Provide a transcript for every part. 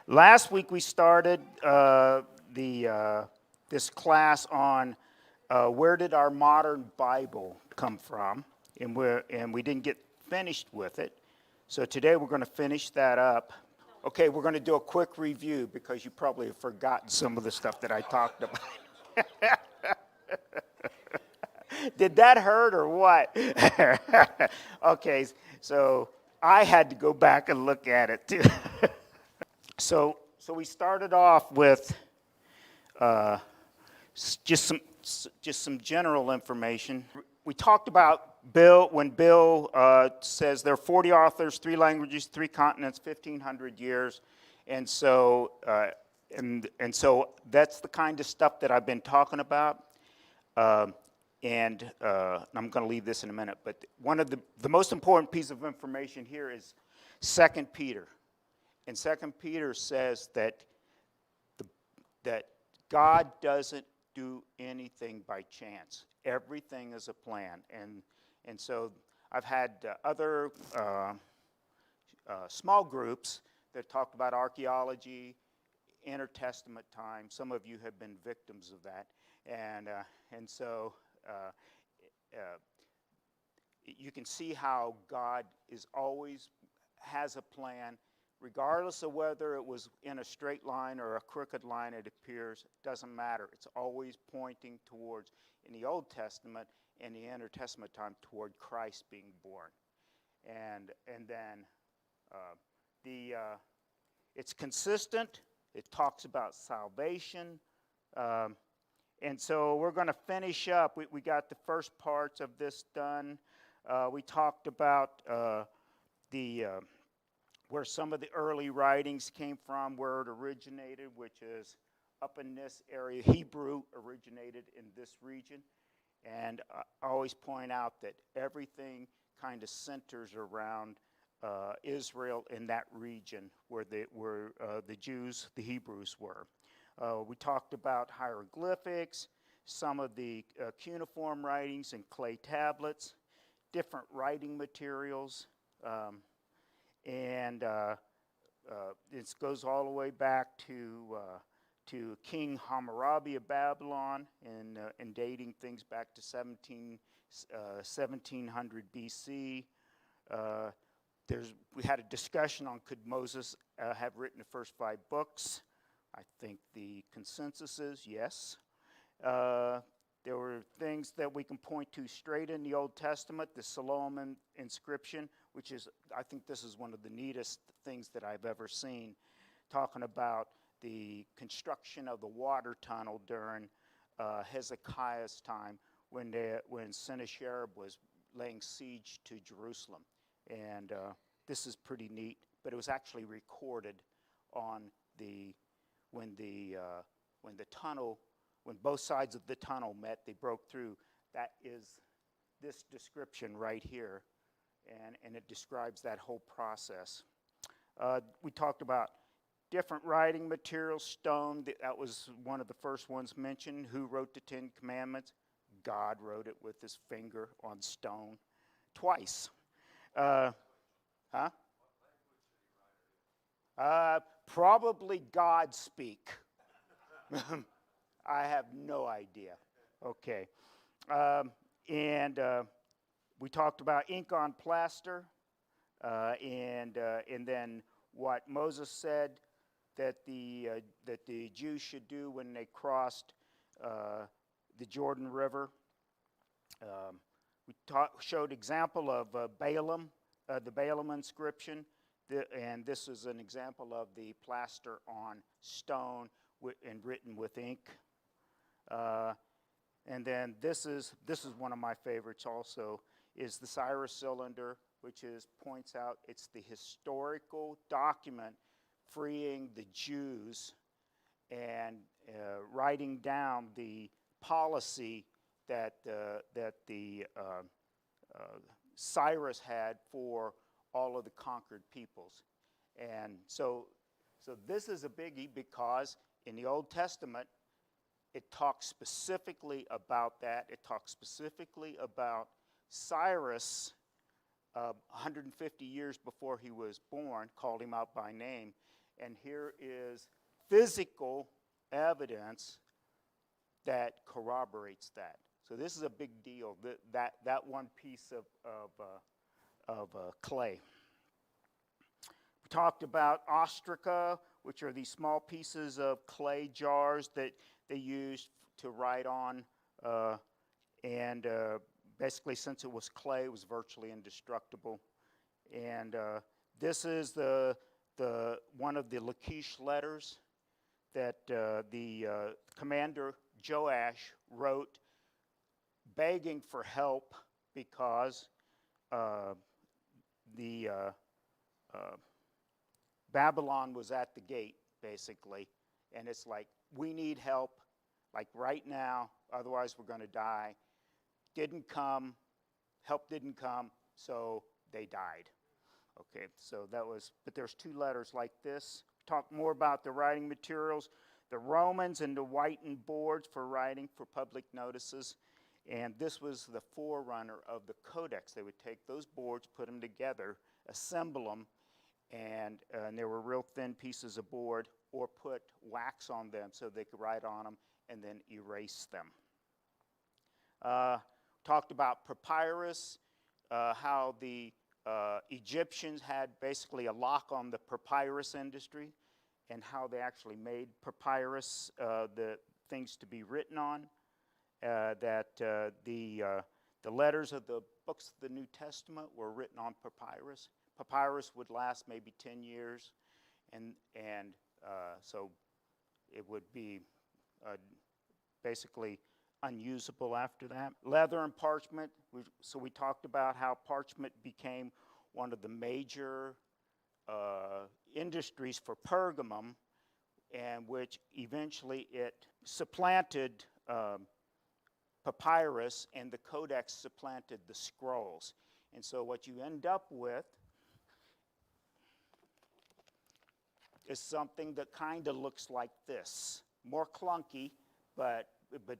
Last week we started this class on where did our modern Bible come from, and we didn't get finished with it. So today we're going to finish that up. Okay, we're going to do a quick review because you probably have forgotten some of the stuff that I talked about. Did that hurt or what? Okay, so I had to go back and look at it too. So we started off with just some general information. We talked about Bill when Bill says there are 40 authors, 3 languages, 3 continents, 1,500 years, and so so that's the kind of stuff that I've been talking about. And I'm going to leave this in a minute, but one of the most important piece of information here is 2 Peter. And 2 Peter says that God doesn't do anything by chance. Everything is a plan. And so I've had other small groups that talked about archaeology, intertestament time. Some of you have been victims of that. And so you can see how God is always has a plan. Regardless of whether it was in a straight line or a crooked line, it appears, doesn't matter. It's always pointing towards, in the Old Testament and the Intertestament time, toward Christ being born. And then it's consistent. It talks about salvation. And so we're going to finish up. We got the first parts of this done. We talked about where some of the early writings came from, where it originated, which is up in this area. Hebrew originated in this region. And I always point out that everything kind of centers around Israel in that region where the Jews, the Hebrews were. We talked about hieroglyphics, some of the cuneiform writings and clay tablets, different writing materials. And this goes all the way back to King Hammurabi of Babylon and dating things back to 1700 BC. We had a discussion on could Moses have written the first 5 books. I think the consensus is yes. There were things that we can point to straight in the Old Testament, the Solomon inscription, which is, I think this is one of the neatest things that I've ever seen, talking about the construction of the water tunnel during Hezekiah's time when Sennacherib was laying siege to Jerusalem. And this is pretty neat, but it was actually recorded on when both sides of the tunnel met, they broke through. That is this description right here, and it describes that whole process. We talked about different writing materials, stone. That was one of the first ones mentioned. Who wrote the 10 Commandments? God wrote it with his finger on stone twice. Probably God speak. I have no idea. Okay. And we talked about ink on plaster, and then what Moses said that the Jews should do when they crossed the Jordan River. We showed example of Balaam, the Balaam inscription, and this is an example of the plaster on stone and written with ink. And then this is one of my favorites also, is the Cyrus cylinder, which points out it's the historical document freeing the Jews and writing down the policy that Cyrus had for all of the conquered peoples. And so this is a biggie because in the Old Testament, it talks specifically about that. It talks specifically about Cyrus, 150 years before he was born, called him out by name And here is physical evidence that corroborates that. So this is a big deal, that one piece of clay. We talked about ostraca, which are these small pieces of clay jars that they used to write on. And basically, since it was clay, it was virtually indestructible. And this is the one of the Lachish letters that the commander Joash wrote, begging for help because Babylon was at the gate, basically, and it's like, we need help, like right now, otherwise we're going to die. Didn't come, help didn't come, so they died. Okay, so that was, but there's two letters like this. Talk more about the writing materials. The Romans and the whitened boards for writing for public notices. And this was the forerunner of the codex. They would take those boards, put them together, assemble them, and there were real thin pieces of board, or put wax on them so they could write on them and then erase them. Talked about papyrus, how the Egyptians had basically a lock on the papyrus industry, and how they actually made papyrus the things to be written on. That the letters of the books of the New Testament were written on papyrus. Papyrus would last maybe 10 years, and so it would be basically unusable after that. Leather and parchment. So we talked about how parchment became one of the major industries for Pergamum, and which eventually it supplanted papyrus, and the codex supplanted the scrolls. And so what you end up with is something that kind of looks like this. More clunky, but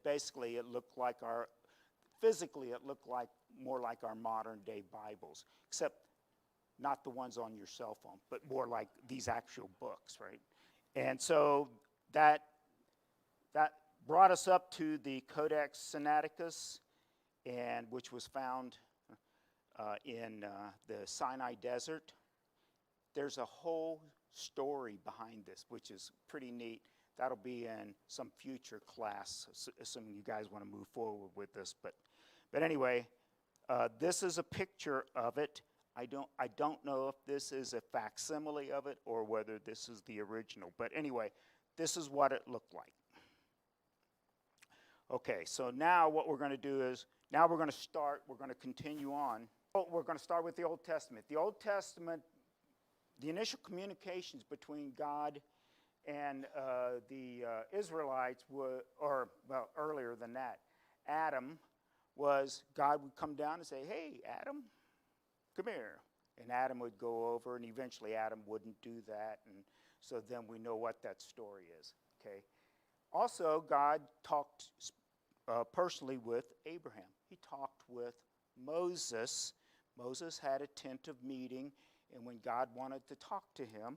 basically it looked like physically it looked like more like our modern day Bibles, except not the ones on your cell phone, but more like these actual books, right? And so that brought us up to the Codex Sinaiticus, and which was found in the Sinai Desert. There's a whole story behind this, which is pretty neat. That'll be in some future class, assuming you guys want to move forward with this. But anyway, this is a picture of it. I don't know if this is a facsimile of it or whether this is the original. But anyway, this is what it looked like. Okay, so now what we're going to do is, now we're going to continue on. We're going to start with the Old Testament. The Old Testament, the initial communications between God and the Israelites were, or well, earlier than that, Adam, was God would come down and say, hey, Adam, come here. And Adam would go over, and eventually Adam wouldn't do that, and so then we know what that story is, okay? Also, God talked personally with Abraham. He talked with Moses. Moses had a tent of meeting, and when God wanted to talk to him,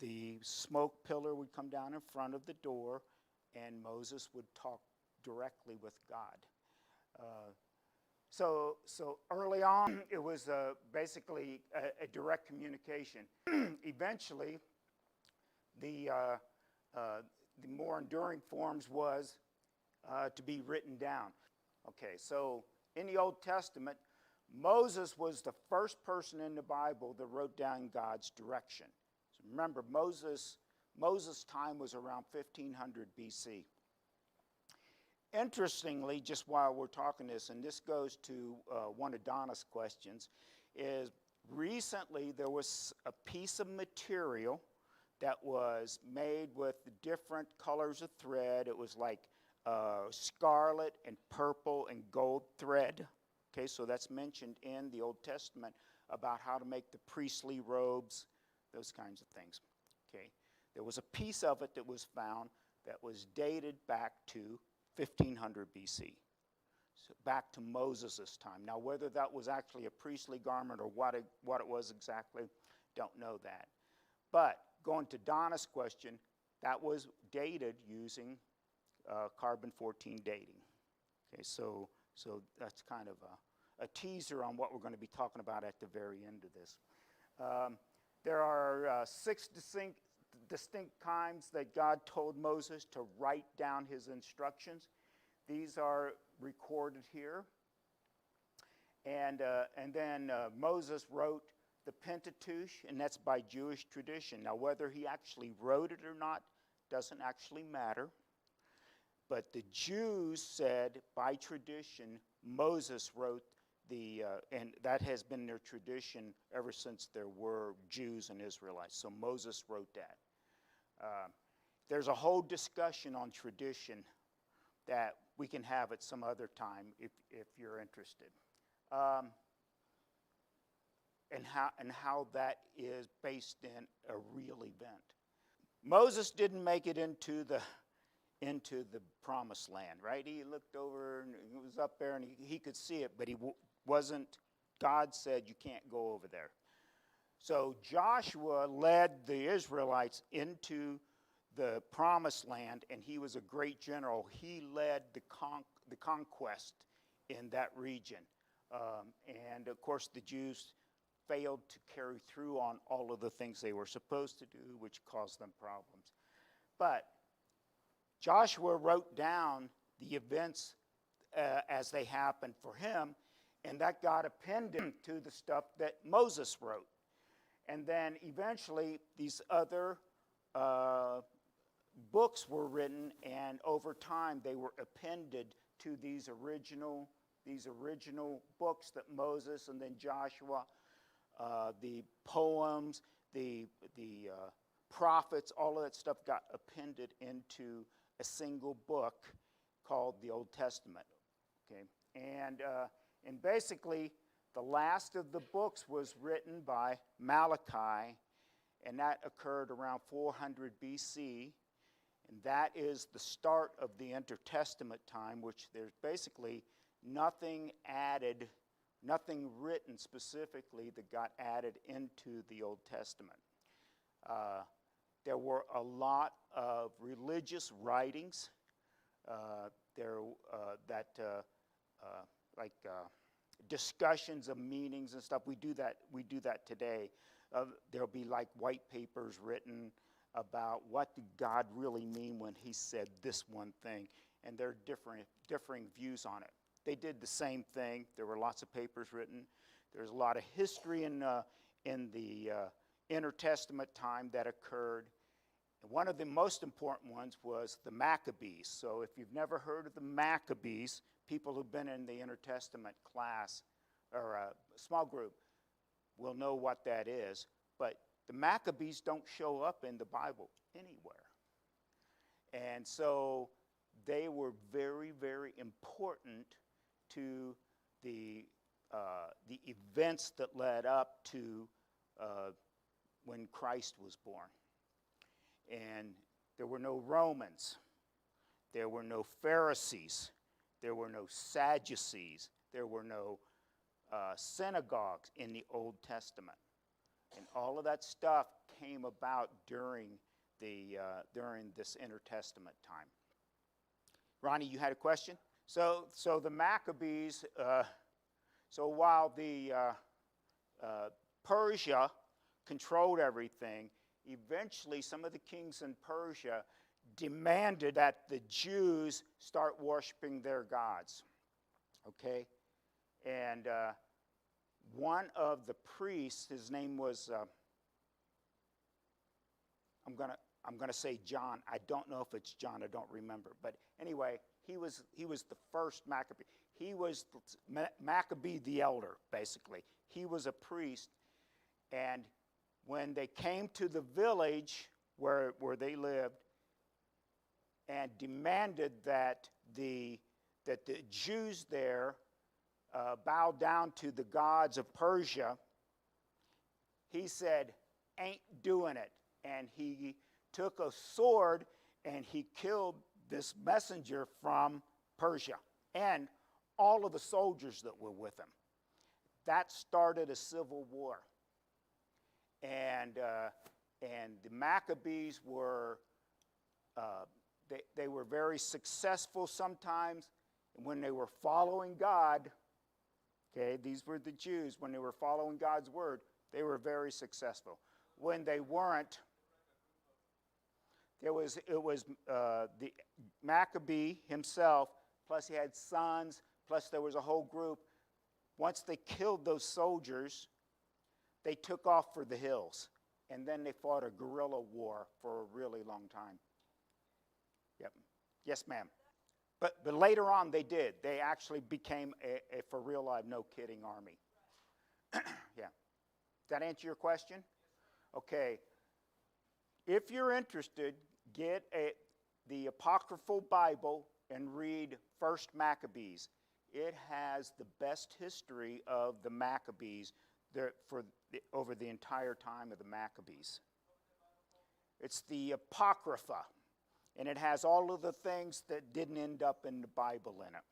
the smoke pillar would come down in front of the door, and Moses would talk directly with God. So early on, it was basically a direct communication. Eventually, the more enduring forms was to be written down. Okay, so in the Old Testament, Moses was the first person in the Bible that wrote down God's direction. So remember, Moses' time was around 1500 BC. Interestingly, just while we're talking this, and this goes to one of Donna's questions, is recently there was a piece of material that was made with different colors of thread. It was like scarlet and purple and gold thread. Okay, so that's mentioned in the Old Testament about how to make the priestly robes, those kinds of things. Okay, there was a piece of it that was found that was dated back to 1500 BC, so back to Moses' time. Now, whether that was actually a priestly garment or what it was exactly, don't know that. But going to Donna's question, that was dated using carbon-14 dating. Okay, so that's kind of a teaser on what we're going to be talking about at the very end of this. There are 6 distinct times that God told Moses to write down his instructions. These are recorded here. And then Moses wrote the Pentateuch, and that's by Jewish tradition. Now, whether he actually wrote it or not doesn't actually matter. But the Jews said, by tradition, Moses wrote and that has been their tradition ever since there were Jews and Israelites. So Moses wrote that. There's a whole discussion on tradition that we can have at some other time if you're interested. And how that is based in a real event. Moses didn't make it into the promised land, right? He looked over and he was up there and he could see it, but he wasn't. God said you can't go over there. So Joshua led the Israelites into the promised land, and he was a great general. He led the conquest in that region. And of course the Jews failed to carry through on all of the things they were supposed to do, which caused them problems. But Joshua wrote down the events as they happened for him, and that got appended to the stuff that Moses wrote. And then eventually these other books were written, and over time they were appended to these original books that Moses and then Joshua, the poems, the prophets, all of that stuff got appended into a single book called the Old Testament. Okay, and basically the last of the books was written by Malachi, and that occurred around 400 BC, and that is the start of the intertestament time, which there's basically nothing added, nothing written specifically that got added into the Old Testament. There were a lot of religious writings discussions of meanings and stuff. We do that today. There'll be like white papers written about what did God really mean when he said this one thing, and there are differing views on it. They did the same thing. There were lots of papers written. There's a lot of history in the intertestament time that occurred. And one of the most important ones was the Maccabees. So if you've never heard of the Maccabees, people who've been in the intertestament class or a small group will know what that is. But the Maccabees don't show up in the Bible anywhere. And so they were very, very important to the events that led up to when Christ was born. And there were no Romans. There were no Pharisees. There were no Sadducees. There were no synagogues in the Old Testament. And all of that stuff came about during this intertestament time. Ronnie, you had a question? So the Maccabees, so while the Persia controlled everything, eventually some of the kings in Persia demanded that the Jews start worshiping their gods. Okay? And one of the priests, his name was, I'm gonna say John. I don't know if it's John. I don't remember. But anyway, he was the first Maccabee. He was Maccabee the elder, basically. He was a priest, and when they came to the village where they lived and demanded that the Jews there bow down to the gods of Persia, he said, "Ain't doing it." And he took a sword and he killed this messenger from Persia and all of the soldiers that were with him. That started a civil war. And And the Maccabees were, they were very successful sometimes when they were following God. Okay, these were the Jews. When they were following God's word, they were very successful. When they weren't, it was the Maccabee himself, plus he had sons, plus there was a whole group. Once they killed those soldiers, they took off for the hills, and then they fought a guerrilla war for a really long time. Yep. Yes, ma'am. But later on they did. They actually became a for real life, no kidding army. Yeah. Does that answer your question? Okay. If you're interested, get the Apocryphal Bible and read 1 Maccabees. It has the best history of the Maccabees over the entire time of the Maccabees. It's the Apocrypha, and it has all of the things that didn't end up in the Bible in it.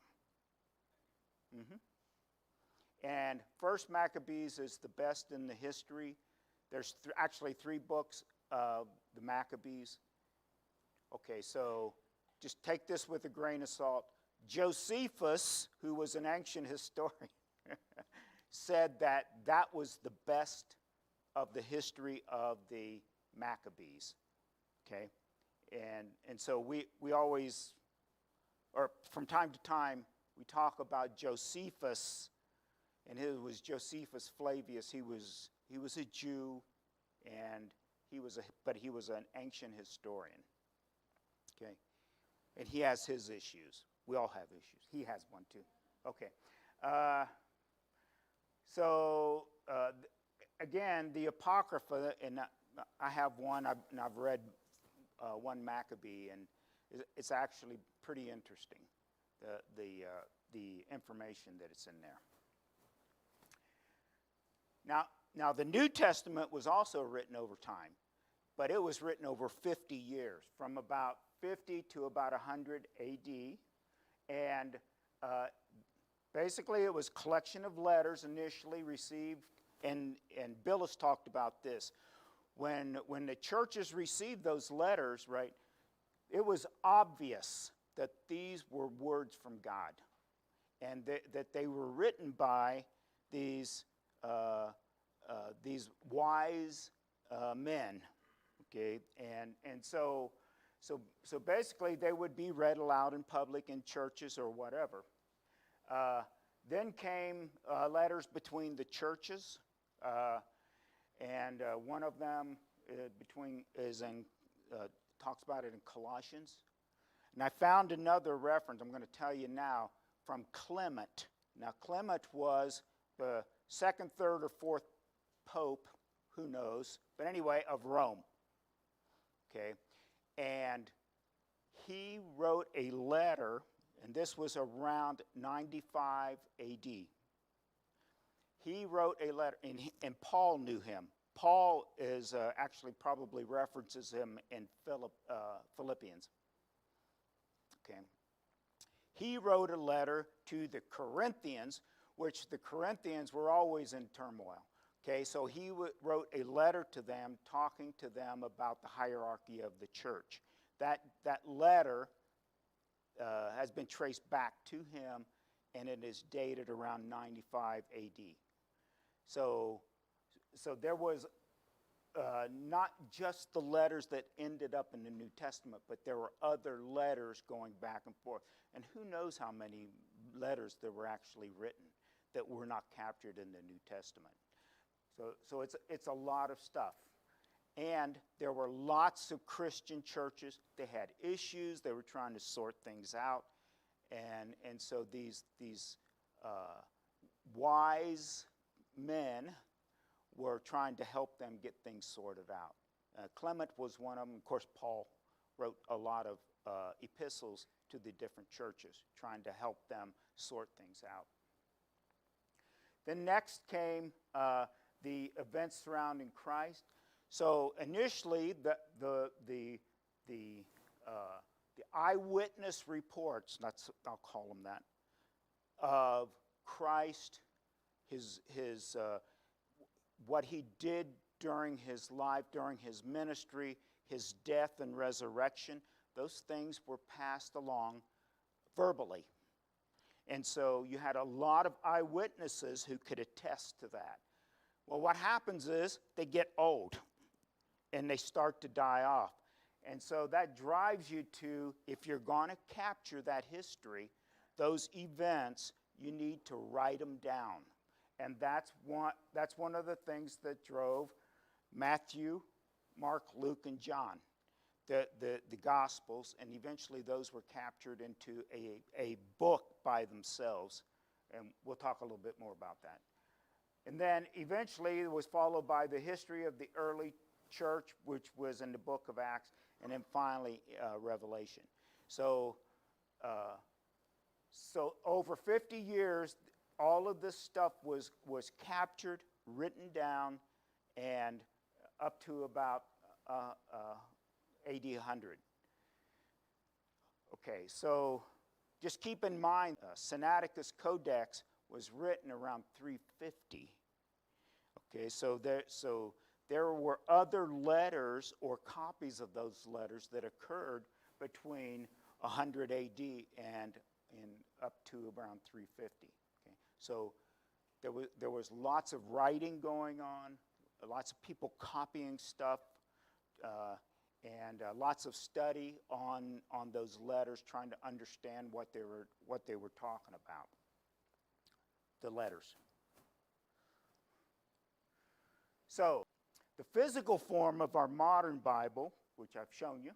And 1 Maccabees is the best in the history. There's actually 3 books of the Maccabees. Okay, so just take this with a grain of salt. Josephus, who was an ancient historian, said that was the best of the history of the Maccabees. Okay? And so we always, or from time to time, we talk about Josephus, and it was Josephus Flavius. He was a Jew, and but he was an ancient historian. Okay? And he has his issues. We all have issues. He has one too. Okay. So again, the Apocrypha, and I have one, and I've read one Maccabee, and it's actually pretty interesting, the information that it's in there. Now the New Testament was also written over time, but it was written over 50 years, from about 50 to about 100 A.D., and basically it was a collection of letters initially received, and Bill has talked about this. When the churches received those letters, right, it was obvious that these were words from God, and that they were written by these wise men, okay, and so basically they would be read aloud in public in churches or whatever. Then came letters between the churches, and one of them talks about it in Colossians. And I found another reference, I'm going to tell you now, from Clement. Now Clement was the 2nd, 3rd, or 4th Pope, who knows, but anyway, of Rome. Okay, and he wrote a letter, and this was around 95 A.D. He wrote a letter, and Paul knew him. Paul is actually probably references him in Philippians. Okay, he wrote a letter to the Corinthians, which the Corinthians were always in turmoil. Okay, so he wrote a letter to them, talking to them about the hierarchy of the church. That letter has been traced back to him, and it is dated around 95 A.D. So there was not just the letters that ended up in the New Testament, but there were other letters going back and forth. And who knows how many letters there were actually written that were not captured in the New Testament. So it's a lot of stuff. And there were lots of Christian churches. They had issues. They were trying to sort things out. And so these wise men were trying to help them get things sorted out. Clement was one of them. Of course, Paul wrote a lot of epistles to the different churches, trying to help them sort things out. Then next came the events surrounding Christ. So initially, the eyewitness reports, I'll call them that, of Christ, his what he did during his life, during his ministry, his death and resurrection. Those things were passed along verbally. And so you had a lot of eyewitnesses who could attest to that. Well, what happens is they get old and they start to die off. And so that drives you to, if you're going to capture that history, those events, you need to write them down. And that's one of the things that drove Matthew, Mark, Luke, and John, the Gospels, and eventually those were captured into a book by themselves. And we'll talk a little bit more about that. And then eventually it was followed by the history of the early church, which was in the book of Acts, and then finally Revelation. So over 50 years, all of this stuff was captured, written down, and up to about AD 100. Okay, so just keep in mind, Sinaiticus Codex was written around 350. Okay, so there were other letters or copies of those letters that occurred between 100 AD and up to around 350. Okay, so there was lots of writing going on, lots of people copying stuff, and lots of study on those letters, trying to understand what they were talking about. The letters. So, the physical form of our modern Bible, which I've shown you,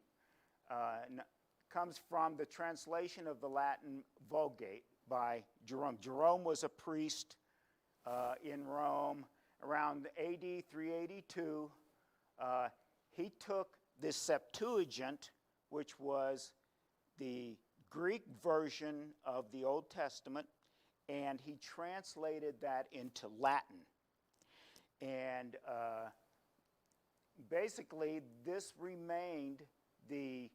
comes from the translation of the Latin Vulgate by Jerome. Jerome was a priest in Rome around AD 382. He took this Septuagint, which was the Greek version of the Old Testament, and he translated that into Latin. And basically, this remained the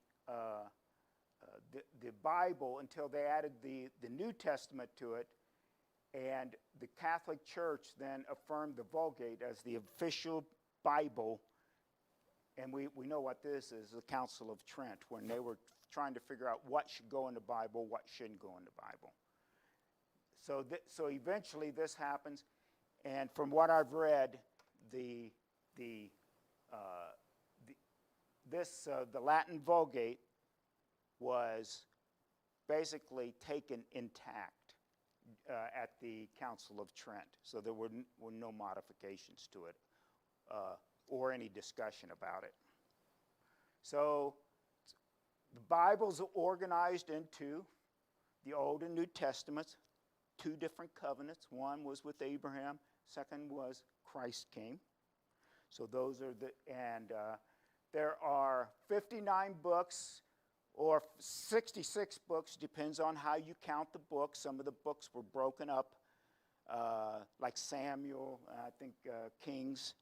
Bible until they added the New Testament to it, and the Catholic Church then affirmed the Vulgate as the official Bible. And we know what this is, the Council of Trent, when they were trying to figure out what should go in the Bible, what shouldn't go in the Bible. So eventually this happens, and from what I've read, the Latin Vulgate was basically taken intact at the Council of Trent. So there were no modifications to it or any discussion about it. So the Bible's organized into the Old and New Testaments, 2 different covenants. One was with Abraham, second was Christ came. So those are there are 59 books or 66 books, depends on how you count the books. Some of the books were broken up, like Samuel, I think Kings.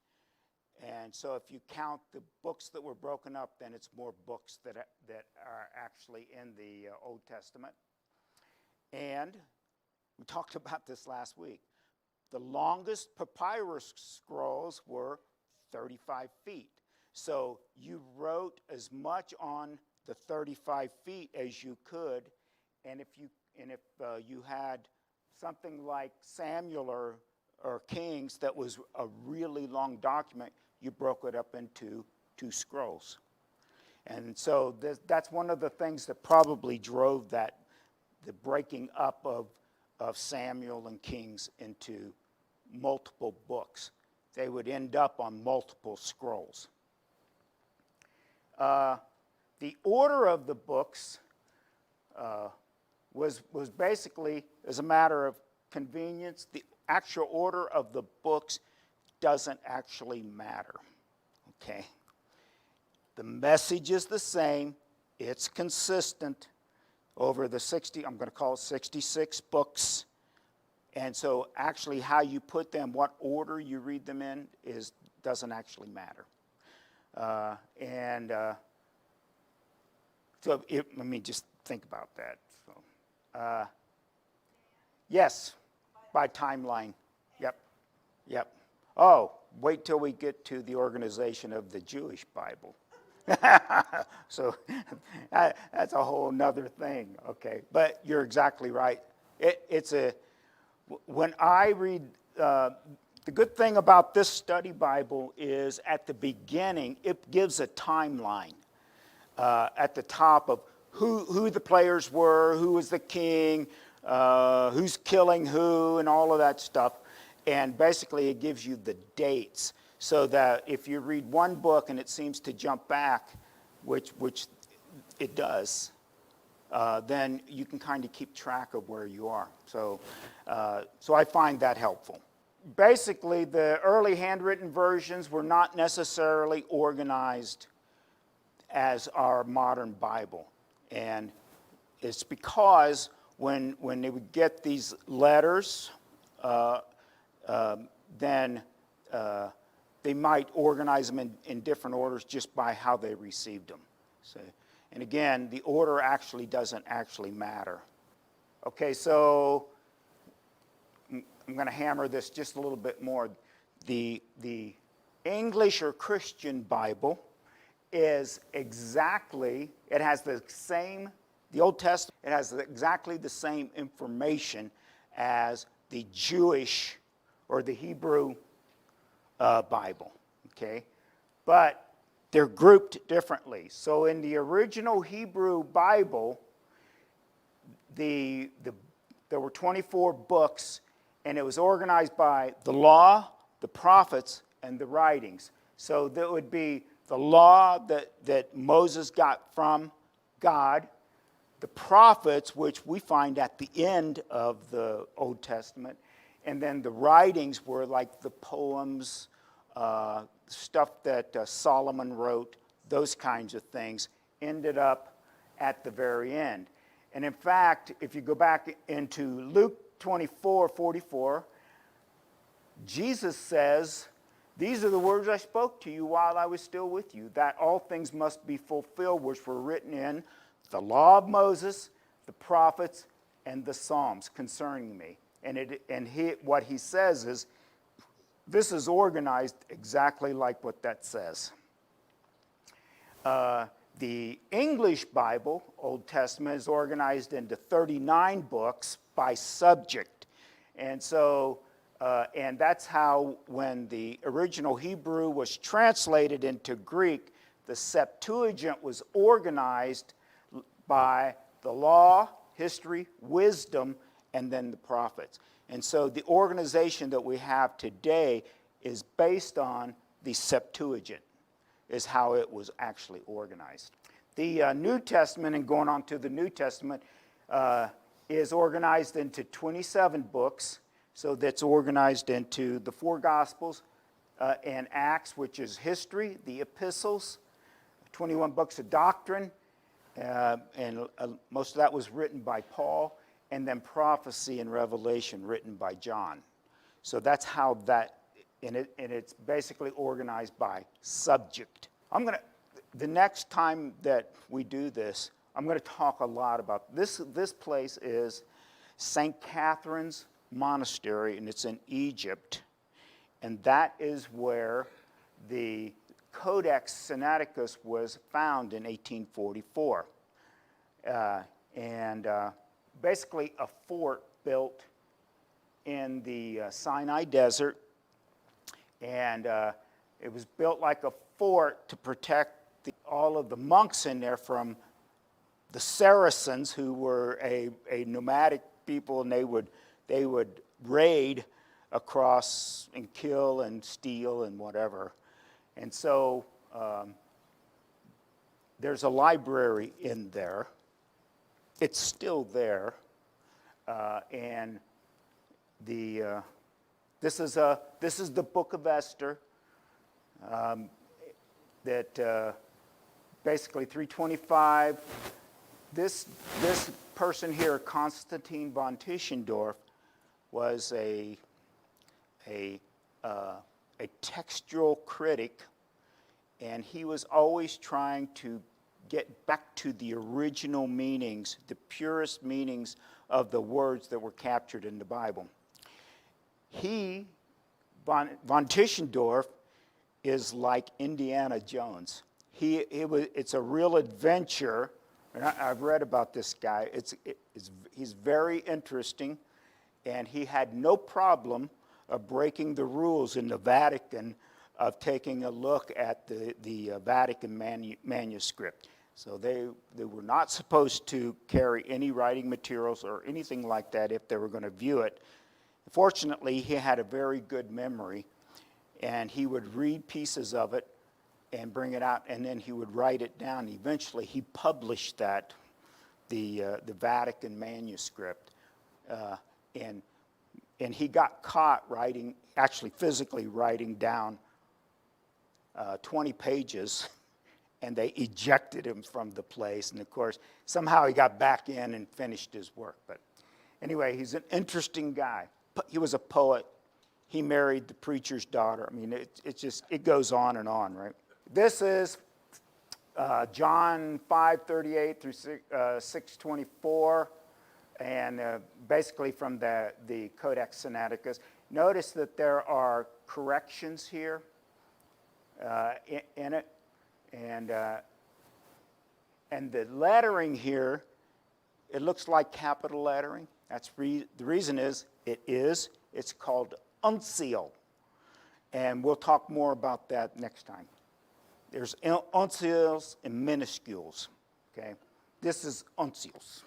And so if you count the books that were broken up, then it's more books that are actually in the Old Testament. And we talked about this last week. The longest papyrus scrolls were 35 feet. So you wrote as much on the 35 feet as you could, and if you had something like Samuel or Kings that was a really long document, you broke it up into 2 scrolls. And so that's one of the things that probably drove the breaking up of Samuel and Kings into multiple books. They would end up on multiple scrolls. The order of the books was basically as a matter of convenience. The actual order of the books doesn't actually matter, okay? The message is the same. It's consistent over the 66 books. And so actually how you put them, what order you read them in, doesn't actually matter. So let me just think about that. So, yes, by timeline. Yep. Oh, wait till we get to the organization of the Jewish Bible. So that's a whole nother thing, okay? But you're exactly right. When I read, the good thing about this study Bible is at the beginning, it gives a timeline at the top of who the players were, who was the king, who's killing who, and all of that stuff. And basically it gives you the dates, so that if you read one book and it seems to jump back, which it does, then you can kind of keep track of where you are. So I find that helpful. Basically, the early handwritten versions were not necessarily organized as our modern Bible. And it's because when they would get these letters, then they might organize them in different orders just by how they received them. So, and again, the order actually doesn't actually matter. Okay, so I'm going to hammer this just a little bit more. The English or Christian Bible is exactly, it has the same, the Old Testament, it has exactly the same information as the Jewish or the Hebrew Bible, okay? But they're grouped differently. So in the original Hebrew Bible, there were 24 books, and it was organized by the law, the prophets, and the writings. So there would be the law that Moses got from God, the prophets, which we find at the end of the Old Testament, and then the writings were like the poems, stuff that Solomon wrote, those kinds of things, ended up at the very end. And in fact, if you go back into Luke 24:44, Jesus says, "These are the words I spoke to you while I was still with you, that all things must be fulfilled which were written in the law of Moses, the prophets, and the Psalms concerning me." What he says is, this is organized exactly like what that says. The English Bible, Old Testament, is organized into 39 books by subject. And so, and that's how, when the original Hebrew was translated into Greek, the Septuagint was organized by the law, history, wisdom, and then the prophets. And so the organization that we have today is based on the Septuagint, is how it was actually organized. The New Testament, and going on to the New Testament, is organized into 27 books. So that's organized into the 4 Gospels and Acts, which is history, the epistles, 21 books of doctrine, and most of that was written by Paul, and then prophecy and Revelation written by John. So that's how that, and it's basically organized by subject. The next time that we do this, I'm going to talk a lot about this. This place is St. Catherine's Monastery, and it's in Egypt. And that is where the Codex Sinaiticus was found in 1844. Basically a fort built in the Sinai Desert. And it was built like a fort to protect all of the monks in there from the Saracens, who were a nomadic people, and they would raid across and kill and steal and whatever. And so there's a library in there. It's still there, and this is the Book of Esther. That basically 325. This person here, Constantine von Tischendorf, was a textual critic, and he was always trying to get back to the original meanings, the purest meanings of the words that were captured in the Bible. von Tischendorf is like Indiana Jones. It's a real adventure, and I've read about this guy. He's very interesting, and he had no problem of breaking the rules in the Vatican of taking a look at the Vatican manuscript. So they were not supposed to carry any writing materials or anything like that if they were going to view it. Fortunately, he had a very good memory, and he would read pieces of it and bring it out, and then he would write it down. Eventually, he published the Vatican manuscript, and he got caught actually physically writing down 20 pages, and they ejected him from the place. And of course, somehow he got back in and finished his work. But anyway, he's an interesting guy. He was a poet. He married the preacher's daughter. I mean, it goes on and on, right? This is John 5:38 through 6:24, and basically from the Codex Sinaiticus. Notice that there are corrections here in it, and the lettering here, it looks like capital lettering. The reason is it's called uncial, and we'll talk more about that next time. There's uncials and minuscules, okay? This is uncials.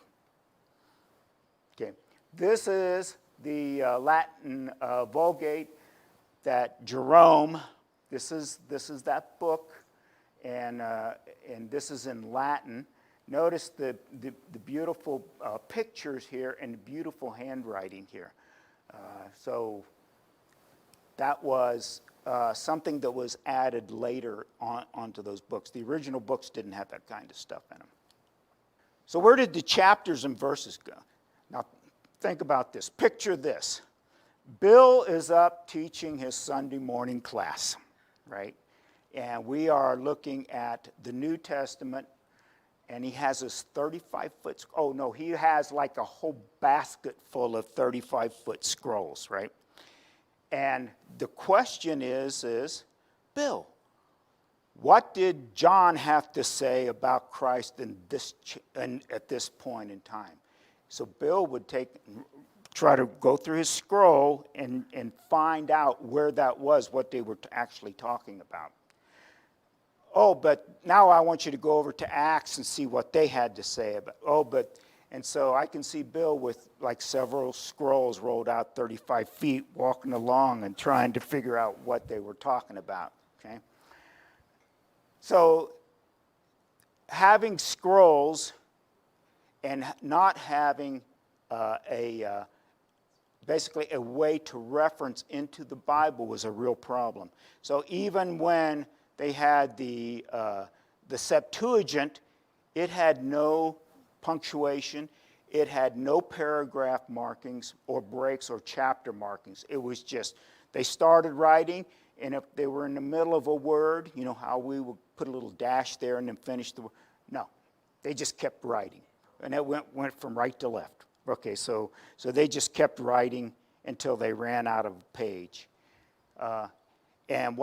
Okay, this is the Latin Vulgate that Jerome, this is that book, and this is in Latin. Notice the beautiful pictures here and the beautiful handwriting here. So that was something that was added later onto those books. The original books didn't have that kind of stuff in them. So where did the chapters and verses go? Now think about this. Picture this. Bill is up teaching his Sunday morning class, right? And we are looking at the New Testament, and he has his 35-foot, he has like a whole basket full of 35-foot scrolls, right? And the question is, Bill, what did John have to say about Christ at this point in time? So Bill would try to go through his scroll and find out where that was, what they were actually talking about. Oh, but now I want you to go over to Acts and see what they had to say about. And so I can see Bill with like several scrolls rolled out 35 feet, walking along and trying to figure out what they were talking about, okay? So having scrolls and not having basically a way to reference into the Bible was a real problem. So even when they had the Septuagint, it had no punctuation. It had no paragraph markings or breaks or chapter markings. It was just, they started writing, and if they were in the middle of a word, you know how we would put a little dash there and then finish the word? No, they just kept writing. And it went from right to left. Okay, so they just kept writing until they ran out of a page. And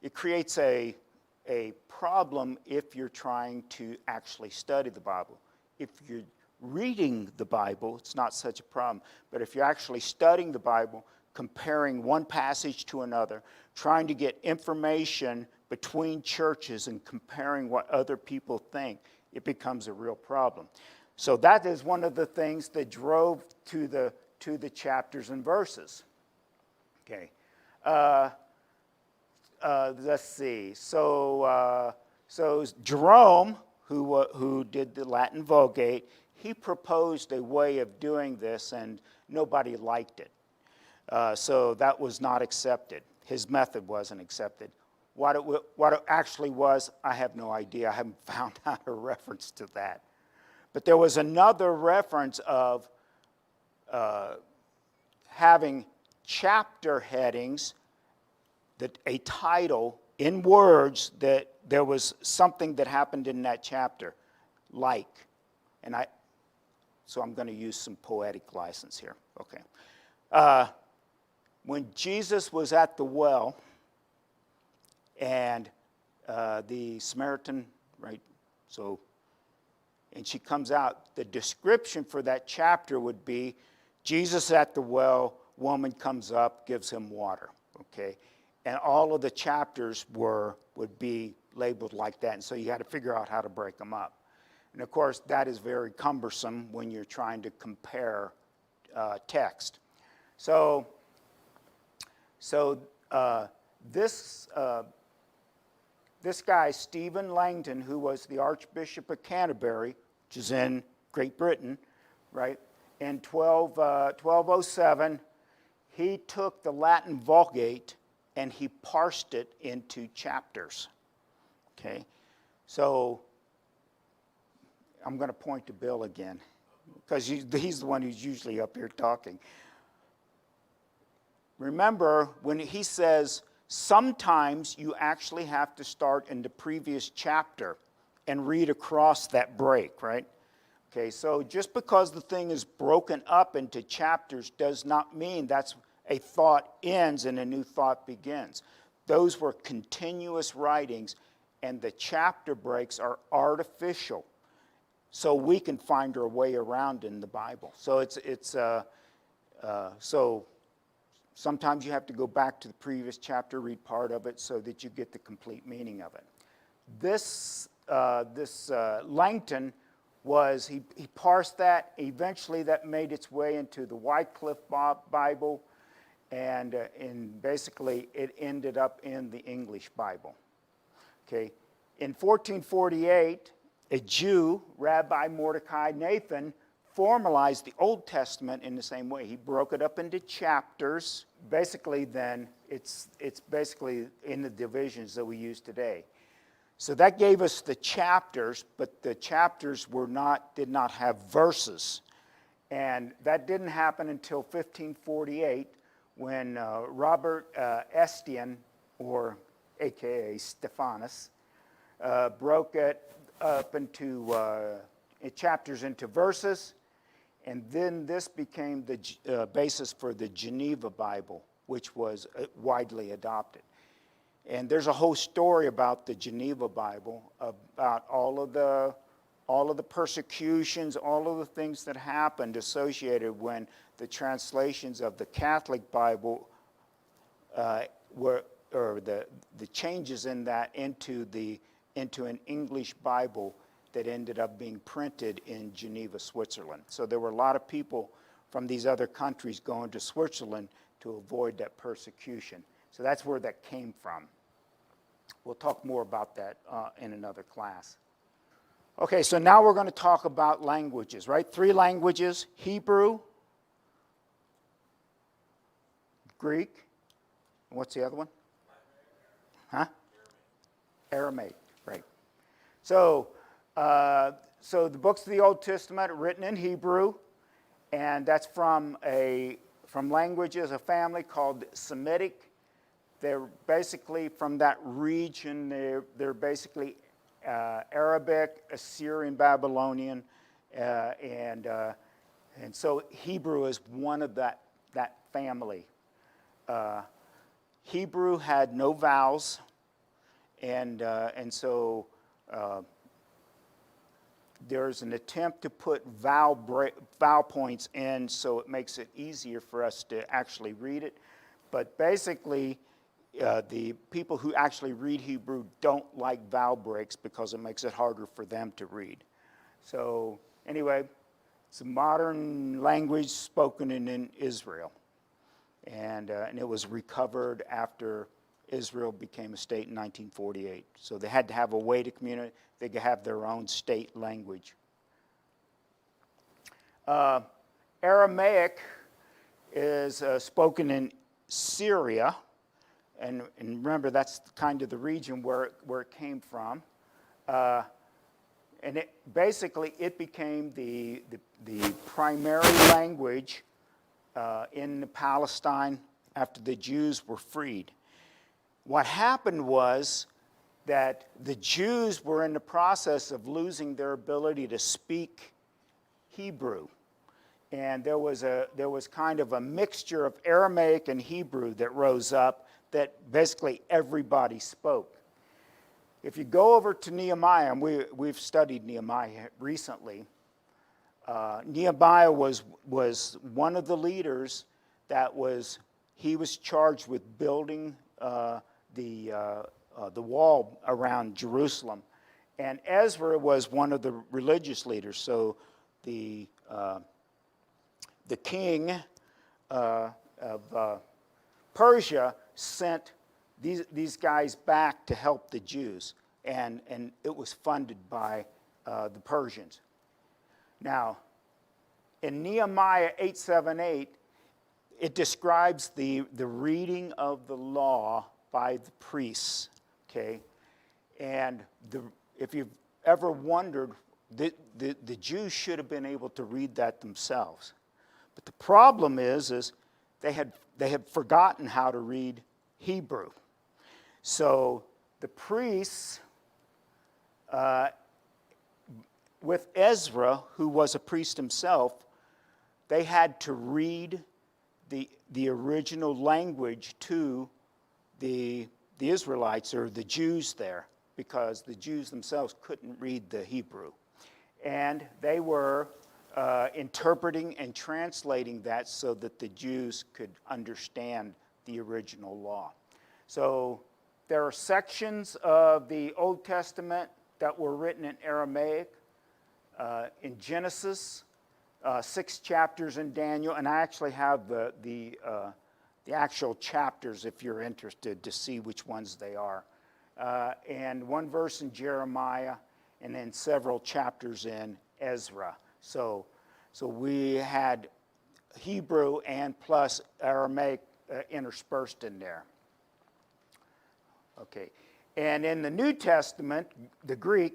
it creates a problem if you're trying to actually study the Bible. If you're reading the Bible, it's not such a problem. But if you're actually studying the Bible, comparing one passage to another, trying to get information between churches and comparing what other people think, it becomes a real problem. So that is one of the things that drove to the chapters and verses. Okay. Let's see. So Jerome, who did the Latin Vulgate, he proposed a way of doing this, and nobody liked it. So that was not accepted. His method wasn't accepted. What it actually was, I have no idea. I haven't found out a reference to that. But there was another reference of having chapter headings, that a title in words that there was something that happened in that chapter, like. So I'm going to use some poetic license here. Okay. when Jesus was at the well, and the Samaritan, right? So, and she comes out, the description for that chapter would be Jesus at the well, woman comes up, gives him water, okay? And all of the chapters would be labeled like that, and so you had to figure out how to break them up. And of course, that is very cumbersome when you're trying to compare text. So this guy, Stephen Langton, who was the Archbishop of Canterbury, which is in Great Britain, right? In 1207, he took the Latin Vulgate and he parsed it into chapters. Okay, so I'm going to point to Bill again, because he's the one who's usually up here talking. Remember, when he says, sometimes you actually have to start in the previous chapter and read across that break, right? Okay, so just because the thing is broken up into chapters does not mean that's a thought ends and a new thought begins. Those were continuous writings, and the chapter breaks are artificial, so we can find our way around in the Bible. So so sometimes you have to go back to the previous chapter, read part of it, so that you get the complete meaning of it. This Langton he parsed that. Eventually, that made its way into the Wycliffe Bible, and basically it ended up in the English Bible. Okay, in 1448, a Jew, Rabbi Mordecai Nathan, formalized the Old Testament in the same way. He broke it up into chapters. Basically, then it's basically in the divisions that we use today. So that gave us the chapters, but the chapters did not have verses, and that didn't happen until 1548, when Robert Estienne, or AKA Stephanus, broke it up into chapters into verses, and then this became the basis for the Geneva Bible, which was widely adopted. And there's a whole story about the Geneva Bible, about all of the persecutions, all of the things that happened associated when the translations of the Catholic Bible the changes in that into an English Bible that ended up being printed in Geneva, Switzerland. So there were a lot of people from these other countries going to Switzerland to avoid that persecution. So that's where that came from. We'll talk more about that in another class. Okay, so now we're going to talk about languages, right? 3 languages: Hebrew, Greek, and what's the other one? Huh? Aramaic, right. So the books of the Old Testament are written in Hebrew, and that's from languages, a family called Semitic. They're basically from that region. They're basically Arabic, Assyrian, Babylonian, and so Hebrew is one of that family. Hebrew had no vowels, and so there's an attempt to put vowel points in, so it makes it easier for us to actually read it. But basically, the people who actually read Hebrew don't like vowel breaks because it makes it harder for them to read. So anyway, it's a modern language spoken in Israel. And it was recovered after Israel became a state in 1948. So they had to have a way to communicate. They could have their own state language. Aramaic is spoken in Syria. And remember, that's kind of the region where it came from. And it became the primary language in Palestine after the Jews were freed. What happened was that the Jews were in the process of losing their ability to speak Hebrew. and there was kind of a mixture of Aramaic and Hebrew that rose up that basically everybody spoke. If you go over to Nehemiah, and we've studied Nehemiah recently, Nehemiah was one of the leaders he was charged with building the wall around Jerusalem. And Ezra was one of the religious leaders. So the king of Persia sent these guys back to help the Jews. And it was funded by the Persians. Now, in Nehemiah 8:7-8, it describes the reading of the law by the priests, okay? And if you've ever wondered, the Jews should have been able to read that themselves. But the problem is they had forgotten how to read Hebrew. So the priests, with Ezra, who was a priest himself, they had to read the original language to the Israelites or the Jews there, because the Jews themselves couldn't read the Hebrew. And they were interpreting and translating that so that the Jews could understand the original law. So there are sections of the Old Testament that were written in Aramaic, in Genesis, 6 chapters in Daniel, and I actually have the actual chapters if you're interested to see which ones they are. And one verse in Jeremiah, and then several chapters in Ezra. So we had Hebrew and plus Aramaic interspersed in there. Okay, and in the New Testament, the Greek,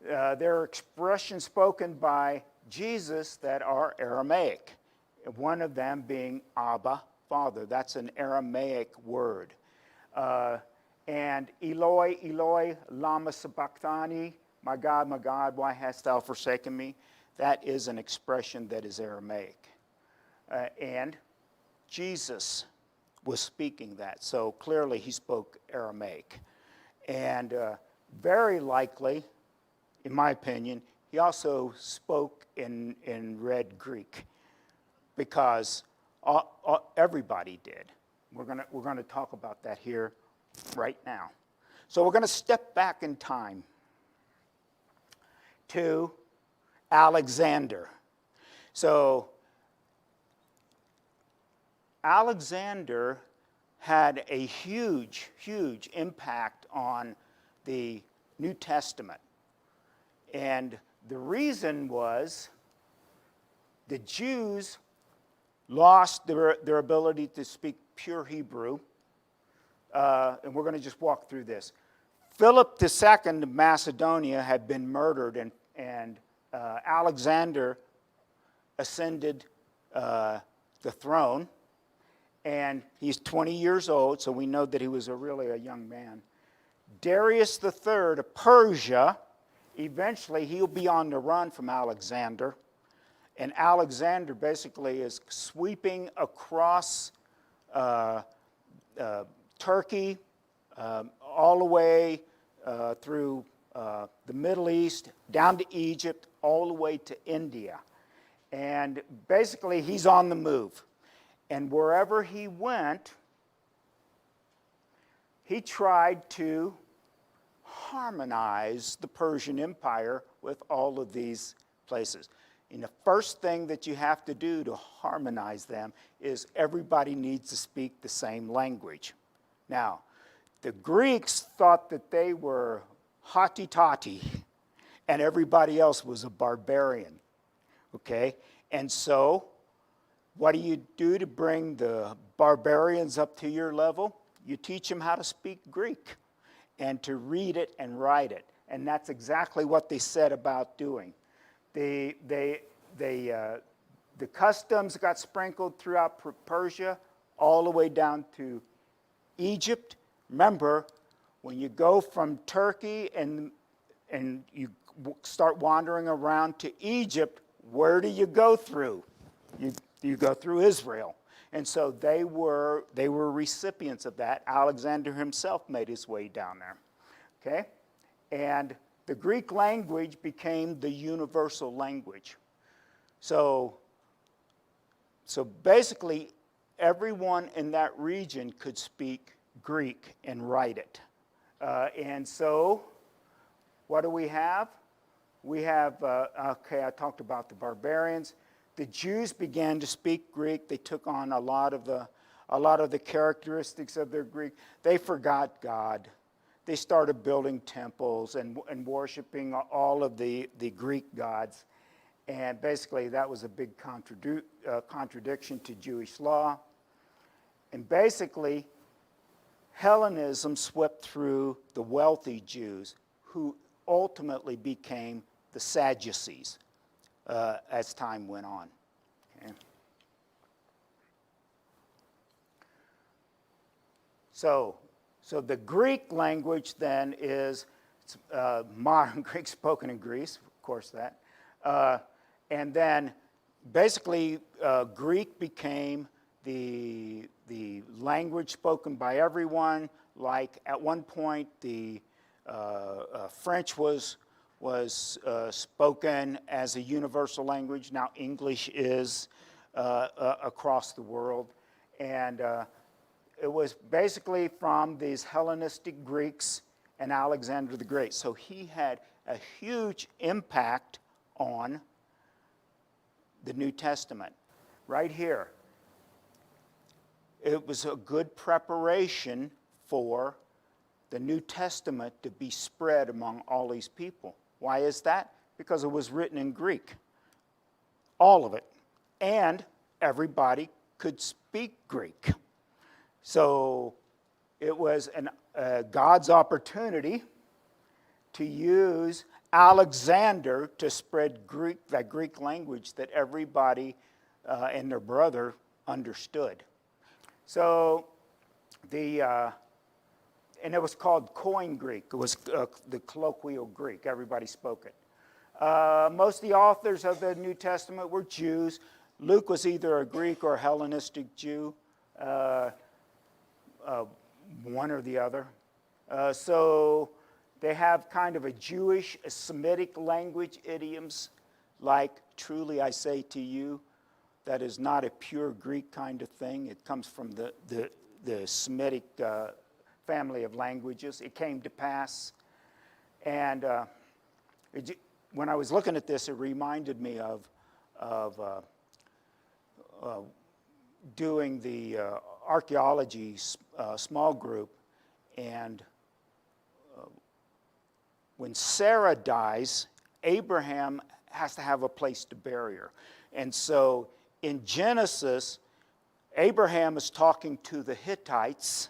there are expressions spoken by Jesus that are Aramaic, one of them being Abba, Father. That's an Aramaic word. And Eloi, Eloi, lama sabachthani, my God, why hast thou forsaken me? That is an expression that is Aramaic. And Jesus was speaking that, so clearly he spoke Aramaic. And very likely, in my opinion, he also spoke in Red Greek, because everybody did. We're going to talk about that here right now. So we're going to step back in time to Alexander. So Alexander had a huge, huge impact on the New Testament. And the reason was the Jews lost their ability to speak pure Hebrew. And we're going to just walk through this. Philip II of Macedonia had been murdered, and Alexander ascended the throne. And he's 20 years old, so we know that he was really a young man. Darius III of Persia, eventually he'll be on the run from Alexander. And Alexander basically is sweeping across Turkey, all the way through the Middle East, down to Egypt, all the way to India. And basically he's on the move. And wherever he went, he tried to harmonize the Persian Empire with all of these places. And the first thing that you have to do to harmonize them is everybody needs to speak the same language. Now, the Greeks thought that they were hotty-totty, and everybody else was a barbarian, okay? And so, what do you do to bring the barbarians up to your level? You teach them how to speak Greek and to read it and write it. And that's exactly what they set about doing. The customs got sprinkled throughout Persia, all the way down to Egypt. Remember, when you go from Turkey and you start wandering around to Egypt, where do you go through? you go through Israel. And so they were recipients of that. Alexander himself made his way down there. Okay? And the Greek language became the universal language. So basically, everyone in that region could speak Greek and write it. And so, what do we have? We have, okay, I talked about the barbarians. The Jews began to speak Greek. They took on a lot of the characteristics of their Greek. They forgot God. They started building temples and worshiping all of the Greek gods. And basically, that was a big contradiction to Jewish law. And basically, Hellenism swept through the wealthy Jews, who ultimately became the Sadducees as time went on. Okay. So the Greek language then is modern Greek spoken in Greece, of course that. And then basically Greek became the language spoken by everyone. Like at one point the French was spoken as a universal language. Now English is across the world. And it was basically from these Hellenistic Greeks and Alexander the Great. So he had a huge impact on the New Testament. Right here. It was a good preparation for the New Testament to be spread among all these people. Why is that? Because it was written in Greek. All of it. And everybody could speak Greek. So it was God's opportunity to use Alexander to spread that Greek language that everybody and their brother understood. So and it was called Koine Greek. It was the colloquial Greek. Everybody spoke it. Most of the authors of the New Testament were Jews. Luke was either a Greek or a Hellenistic Jew, one or the other. So they have kind of a Jewish, a Semitic language idioms, like, truly I say to you. That is not a pure Greek kind of thing. It comes from the Semitic family of languages. It came to pass. And when I was looking at this, it reminded me of doing the archaeology small group. And when Sarah dies, Abraham has to have a place to bury her. And so in Genesis, Abraham is talking to the Hittites,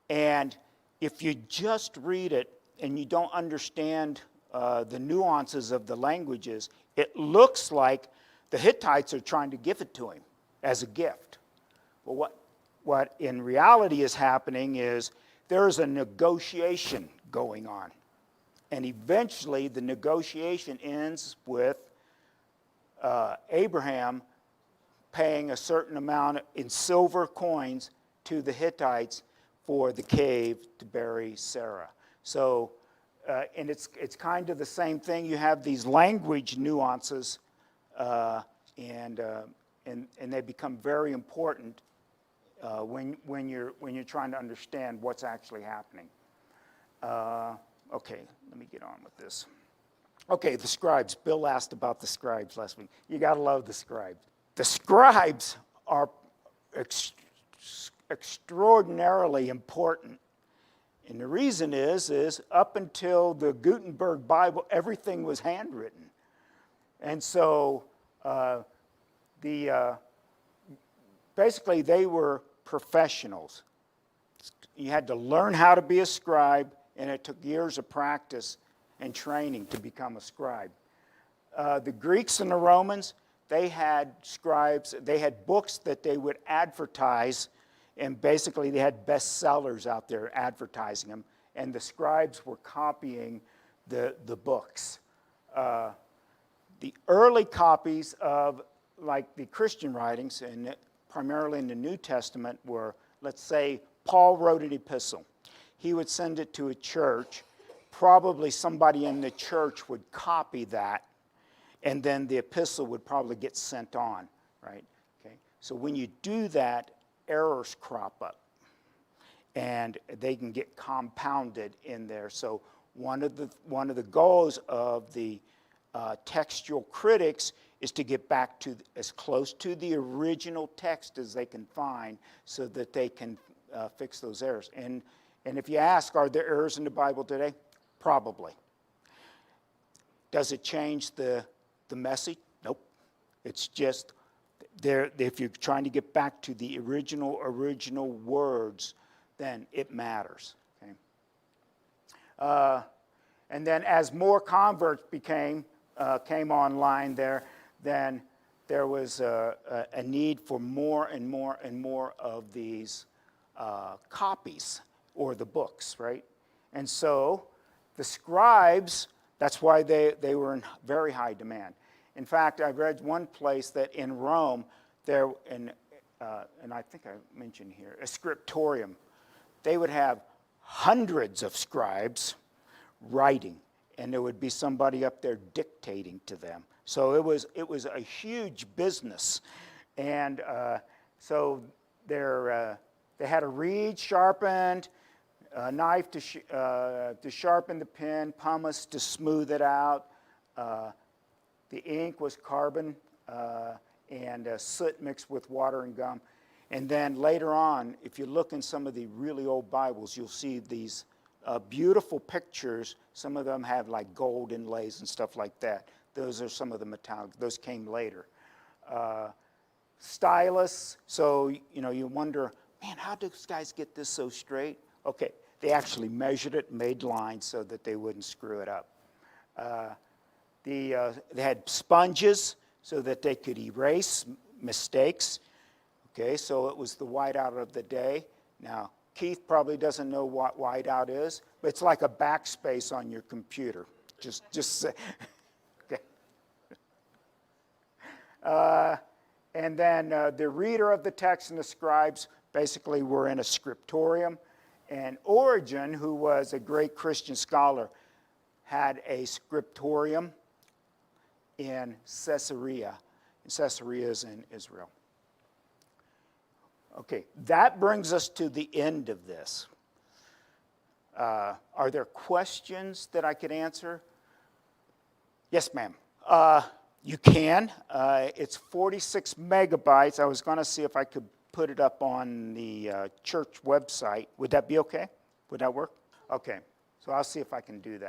and if you just read it and you don't understand the nuances of the languages, it looks like the Hittites are trying to give it to him as a gift. But what in reality is happening is there is a negotiation going on, and eventually the negotiation ends with Abraham paying a certain amount in silver coins to the Hittites for the cave to bury Sarah. So, and it's kind of the same thing. You have these language nuances, and they become very important when you're trying to understand what's actually happening. Okay, let me get on with this. Okay, the scribes. Bill asked about the scribes last week. You got to love the scribes. The scribes are extraordinarily important. And the reason is up until the Gutenberg Bible, everything was handwritten. And so basically they were professionals. You had to learn how to be a scribe, and it took years of practice and training to become a scribe. The Greeks and the Romans, they had scribes, they had books that they would advertise, and basically they had bestsellers out there advertising them, and the scribes were copying the books. The early copies of like the Christian writings, and primarily in the New Testament, were, let's say, Paul wrote an epistle. He would send it to a church. Probably somebody in the church would copy that, and then the epistle would probably get sent on, right? Okay. So when you do that, errors crop up, and they can get compounded in there. So one of the goals of the textual critics is to get back to as close to the original text as they can find, so that they can fix those errors. And if you ask, are there errors in the Bible today? Probably. Does it change the message? Nope. It's just there. If you're trying to get back to the original words, then it matters. Okay. And then as more converts came online there, then there was a need for more and more and more of these copies, or the books, right? And so the scribes, that's why they were in very high demand. In fact, I read one place that in Rome, and I think I mentioned here, a scriptorium, they would have hundreds of scribes writing, and there would be somebody up there dictating to them. So it was a huge business. And so they had a reed sharpened, a knife to sharpen the pen, pumice to smooth it out. The ink was carbon and soot mixed with water and gum. And then later on, if you look in some of the really old Bibles, you'll see these beautiful pictures. Some of them have like gold inlays and stuff like that. Those are some of the metallic. Those came later. Stylus. So, you wonder, man, how do these guys get this so straight? Okay, they actually measured it, made lines so that they wouldn't screw it up. They had sponges so that they could erase mistakes. Okay, so it was the whiteout of the day. Now, Keith probably doesn't know what whiteout is, but it's like a backspace on your computer. Just say. Okay. And then the reader of the text and the scribes basically were in a scriptorium. And Origen, who was a great Christian scholar, had a scriptorium in Caesarea. And Caesarea is in Israel. Okay, that brings us to the end of this. Are there questions that I could answer? Yes, ma'am. You can. It's 46 megabytes. I was going to see if I could put it up on the church website. Would that be okay? Would that work? Okay, so I'll see if I can do that.